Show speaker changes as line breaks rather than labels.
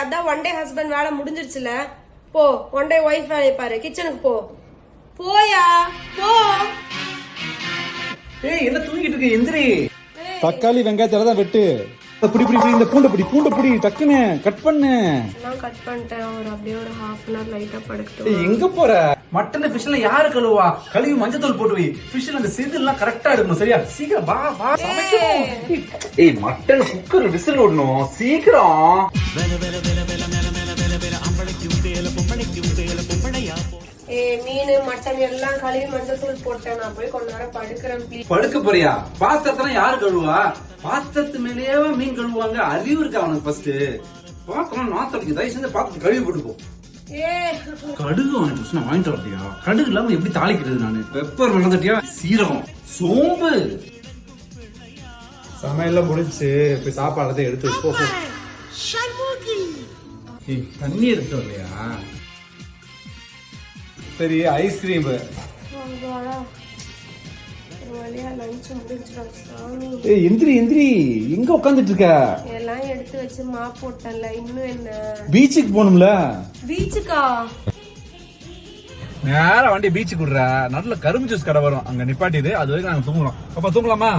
அதான் one day husband வேலை முடிஞ்சிருச்சுல. போ ஒன் டே ஒய்ஃப் வேலையை பாரு. கிச்சனுக்கு போ. போயா போ.
ஏய் என்ன தூங்கிட்டு இருக்க? எந்திரி.
தக்காளி வெங்காயத்தை தான் வெட்டு. புடி புடி இந்த பூண்டு புடி டக்குன்னு கட் பண்ணு.
நான் கட் பண்ணிட்டேன். அப்படியே ஒரு ஹாஃப் அன் ஹவர் லைட்டா படுக்கட்டும்.
எங்க போற?
மட்டன் ஃபிஷ்ல யாரு கழுவா? கழுவி மஞ்சத்தூள் போட்டு வை. ஃபிஷ்ல அந்த செதில் எல்லாம் கரெக்டா எடுக்கணும். சரியா? சீக்கிரம் வா வா சமைக்கணும். ஏய் மட்டன் குக்கர் விசில் விடணும். சீக்கிரம்.
மீன் மட்டன் எல்லாம் கழுவி மஞ்சத்தூள் போட்டேன். நான் போய் கொஞ்ச நேரம் படுக்கிறேன்.
படுக்க போறியா? பாத்திரத்துல யாரு கழுவா? பாத்திரத்து மேலேயே மீன் கழுவுவாங்க. அறிவு இருக்கா அவனுக்கு? ஃபர்ஸ்ட் பாத்திரம் நாத்தடிக்கு தயவு செஞ்சு பாத்திரத்தை கழுவி போட்டுப்போம். கடுகு வாங்கிட்டு வரட்டியா? கடுகு இல்லாம எப்படி தாளிக்கிறது? நானு பெப்பர் வெள்ளத்தட்டியா, சீரகம், சோம்பு.
சமையல்லாம் முடிச்சு போய் சாப்பாடு எடுத்து வச்சு.
தண்ணி எடுத்து வரலையா?
சரி ஐஸ்கிரீம். எந்திரி எந்திரி. எங்க உட்காந்துட்டு இருக்க?
எல்லாம் எடுத்து வச்சு மாப் போட்டல. இன்னும் என்ன?
பீச்சுக்கு போகணும்ல.
பீச்சுக்கா?
நேரா வண்டி பீச்சுக்கு விடுற. நல்ல கரும்பு ஜூஸ் கடை வரும், அங்க நிப்பாட்டிது. அது வரைக்கும் நாங்க தூங்கலாம். அப்பா தூங்கலாமா?